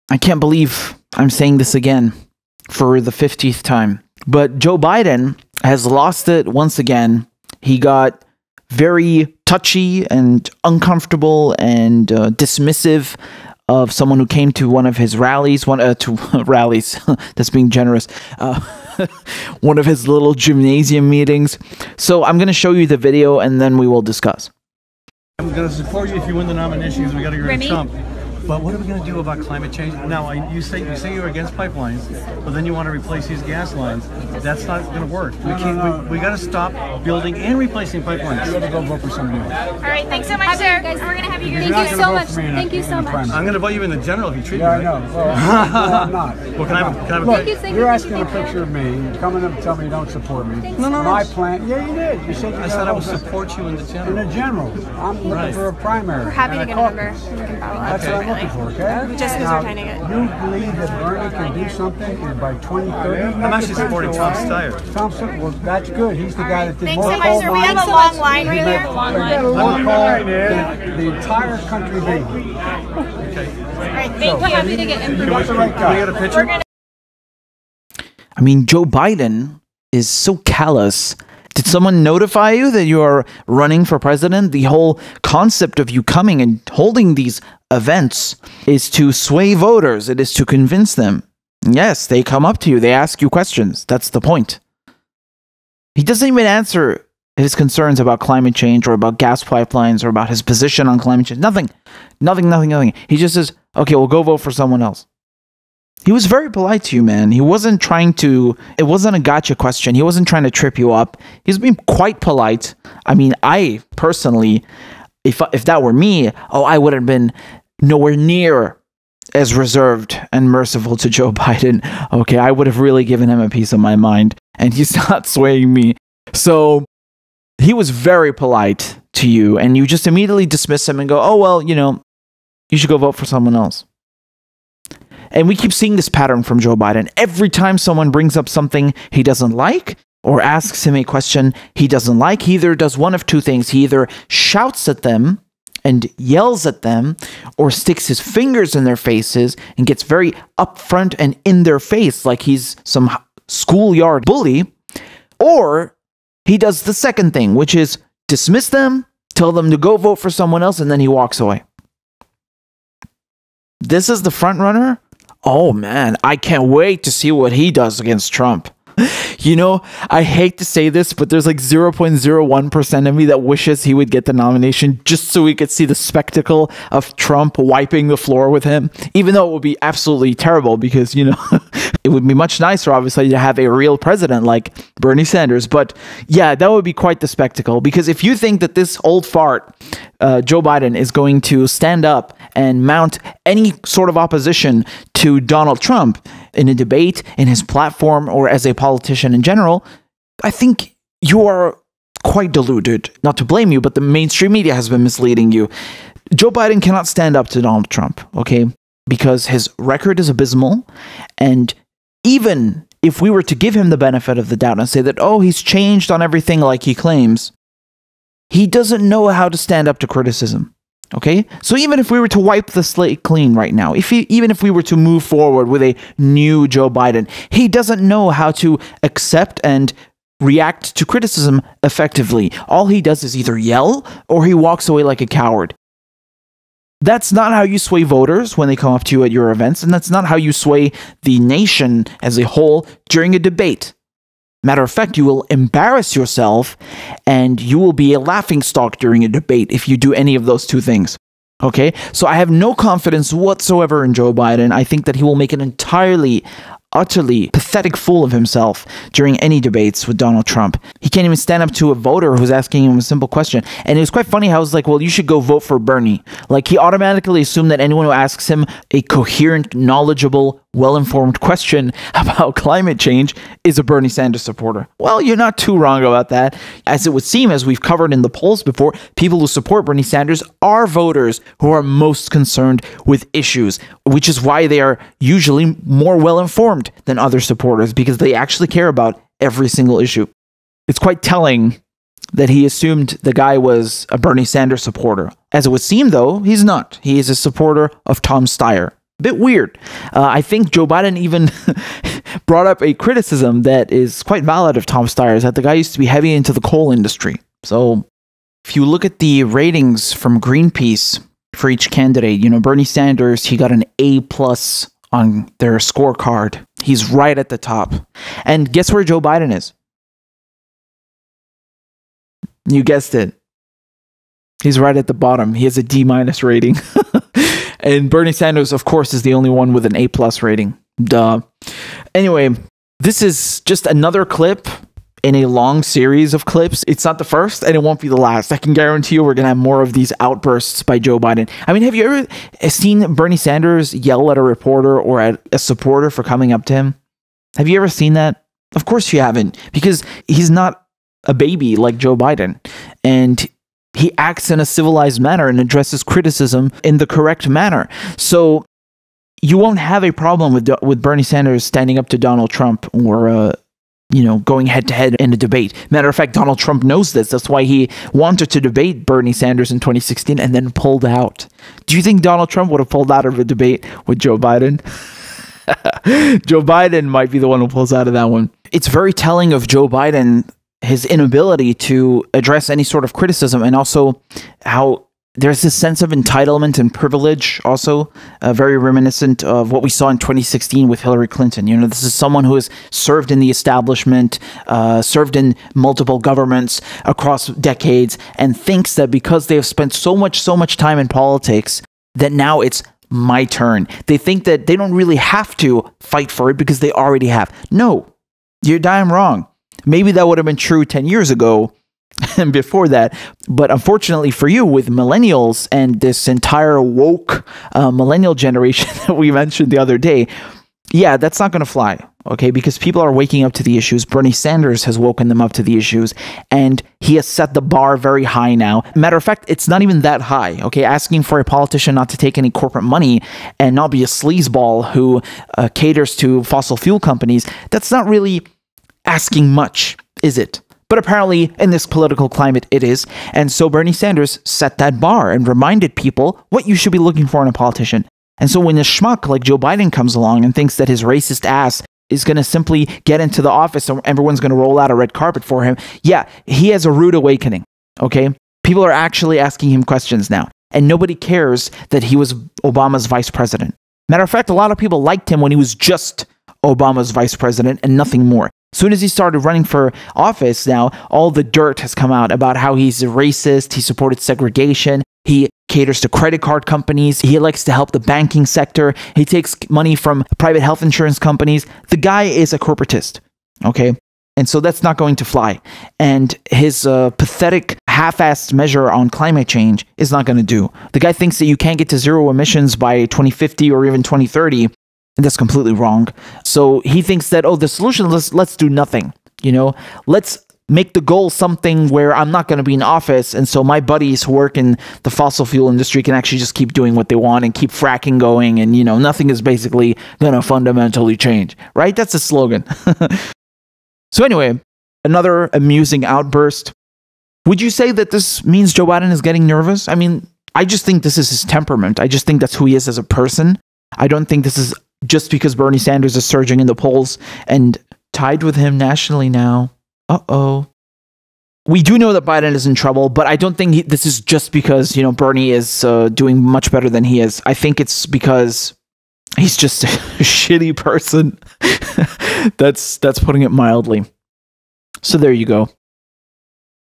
I can't believe I'm saying this again for the 50th time. But Joe Biden has lost it once again. He got very touchy and uncomfortable and dismissive of someone who came to one of his rallies, rallies, that's being generous, one of his little gymnasium meetings. So I'm going to show you the video and then we will discuss. I'm going to support you if you win the nomination because we got to get rid of Trump. But what are we going to do about climate change? Now, you say you're against pipelines, but then you want to replace these gas lines. That's not going to work. We got to stop building and replacing pipelines. You got to go vote for somebody else. All right, thanks so much, sir. We're going to have you. Thank you so much. Thank you so much. I'm going to vote you in the general if you treat me right. Yeah, I know. Well, I'm not. Well, can I have a Look, picture? you're asking a picture of me, coming up and telling me you don't support me. No. My plan, yeah, you did. You said I said I would support you in the general. In the general. I'm looking for a primary. We're happy to get a number. That's what I'm looking for, okay? Just because we're trying to get. You believe that Bernie can do something by 2030? I'm actually supporting Tom Steyer. Thompson, well, that's good. He's the guy that did Thanks more so much, coal sir. We mines. have a long line right here. The entire country beat. Okay. All right, thank you. We're happy to get You got the right Can we guy. get a picture? I mean, Joe Biden is so callous. Did someone notify you that you are running for president? The whole concept of you coming and holding these events is to sway voters. It is to convince them. Yes, they come up to you. They ask you questions. That's the point. He doesn't even answer his concerns about climate change or about gas pipelines or about his position on climate change. Nothing. He just says, okay, we'll go vote for someone else. He was very polite to you, man. He wasn't trying to, it wasn't a gotcha question. He wasn't trying to trip you up. He's being quite polite. I mean, I personally, if that were me, I would have been nowhere near as reserved and merciful to Joe Biden. Okay, I would have really given him a piece of my mind, and he's not swaying me. So he was very polite to you, and you just immediately dismiss him and go, oh, well, you should go vote for someone else. And we keep seeing this pattern from Joe Biden. Every time someone brings up something he doesn't like or asks him a question he doesn't like, he either does one of two things. He either shouts at them and yells at them or sticks his fingers in their faces and gets very upfront and in their face like he's some schoolyard bully, or he does the second thing, which is dismiss them, tell them to go vote for someone else, and then he walks away. This is the front runner. Oh man, I can't wait to see what he does against Trump. I hate to say this, but there's like 0.01% of me that wishes he would get the nomination just so we could see the spectacle of Trump wiping the floor with him, even though it would be absolutely terrible because, it would be much nicer, obviously, to have a real president like Bernie Sanders. But yeah, that would be quite the spectacle, because if you think that this old fart, Joe Biden, is going to stand up and mount any sort of opposition to Donald Trump in a debate, in his platform, or as a politician in general, I think you are quite deluded. Not to blame you, but the mainstream media has been misleading you. Joe Biden cannot stand up to Donald Trump, okay? Because his record is abysmal, and even if we were to give him the benefit of the doubt and say that, oh, he's changed on everything like he claims, he doesn't know how to stand up to criticism. Okay, so even if we were to wipe the slate clean right now, even if we were to move forward with a new Joe Biden, he doesn't know how to accept and react to criticism effectively. All he does is either yell or he walks away like a coward. That's not how you sway voters when they come up to you at your events, and that's not how you sway the nation as a whole during a debate. Matter of fact, you will embarrass yourself and you will be a laughingstock during a debate if you do any of those two things. Okay? So I have no confidence whatsoever in Joe Biden. I think that he will make an entirely, utterly pathetic fool of himself during any debates with Donald Trump. He can't even stand up to a voter who's asking him a simple question. And it was quite funny how I was like, well, you should go vote for Bernie. Like, he automatically assumed that anyone who asks him a coherent, knowledgeable, well-informed question about climate change is a Bernie Sanders supporter. Well, you're not too wrong about that. As it would seem, as we've covered in the polls before, people who support Bernie Sanders are voters who are most concerned with issues, which is why they are usually more well-informed than other supporters, because they actually care about every single issue. It's quite telling that he assumed the guy was a Bernie Sanders supporter. As it would seem, though, he's not. He is a supporter of Tom Steyer. Bit weird. I think Joe Biden even brought up a criticism that is quite valid of Tom Steyer's, that the guy used to be heavy into the coal industry. So if you look at the ratings from Greenpeace for each candidate, you know, Bernie Sanders, he got an A+ on their scorecard. He's right at the top. And guess where Joe Biden is? You guessed it. He's right at the bottom. He has a D- rating. And Bernie Sanders, of course, is the only one with an A+ rating. Duh. Anyway, this is just another clip in a long series of clips. It's not the first, and it won't be the last. I can guarantee you we're going to have more of these outbursts by Joe Biden. I mean, have you ever seen Bernie Sanders yell at a reporter or at a supporter for coming up to him? Have you ever seen that? Of course you haven't, because he's not a baby like Joe Biden. And he acts in a civilized manner and addresses criticism in the correct manner. So you won't have a problem with Bernie Sanders standing up to Donald Trump or you know, going head to head in a debate. Matter of fact, Donald Trump knows this. That's why he wanted to debate Bernie Sanders in 2016 and then pulled out. Do you think Donald Trump would have pulled out of a debate with Joe Biden? Joe Biden might be the one who pulls out of that one. It's very telling of Joe Biden, his inability to address any sort of criticism, and also how there's this sense of entitlement and privilege, also very reminiscent of what we saw in 2016 with Hillary Clinton. You know, this is someone who has served in the establishment, served in multiple governments across decades, and thinks that because they have spent so much time in politics, that now it's my turn. They think that they don't really have to fight for it because they already have. No, you're damn wrong. Maybe that would have been true 10 years ago and before that. But unfortunately for you, with millennials and this entire woke millennial generation that we mentioned the other day, yeah, that's not going to fly. Okay, because people are waking up to the issues. Bernie Sanders has woken them up to the issues, and he has set the bar very high now. Matter of fact, it's not even that high. Okay, asking for a politician not to take any corporate money and not be a sleazeball who caters to fossil fuel companies, that's not really asking much, is it? But apparently, in this political climate, it is. And so Bernie Sanders set that bar and reminded people what you should be looking for in a politician. And so when a schmuck like Joe Biden comes along and thinks that his racist ass is going to simply get into the office and everyone's going to roll out a red carpet for him, yeah, he has a rude awakening, okay? People are actually asking him questions now. And nobody cares that he was Obama's vice president. Matter of fact, a lot of people liked him when he was just Obama's vice president and nothing more. As soon as he started running for office now, all the dirt has come out about how he's a racist, he supported segregation, he caters to credit card companies, he likes to help the banking sector, he takes money from private health insurance companies. The guy is a corporatist, okay? And so that's not going to fly. And his pathetic half-assed measure on climate change is not going to do. The guy thinks that you can't get to zero emissions by 2050 or even 2030. And that's completely wrong. So he thinks that, oh, the solution, let's do nothing. You know, let's make the goal something where I'm not going to be in office. And so my buddies who work in the fossil fuel industry can actually just keep doing what they want and keep fracking going. And, you know, nothing is basically going to fundamentally change. Right? That's the slogan. So anyway, another amusing outburst. Would you say that this means Joe Biden is getting nervous? I mean, I just think this is his temperament. I just think that's who he is as a person. I don't think this is just because Bernie Sanders is surging in the polls and tied with him nationally now. Uh-oh. We do know that Biden is in trouble, but I don't think this is just because, you know, Bernie is doing much better than he is. I think it's because he's just a shitty person. That's putting it mildly. So there you go.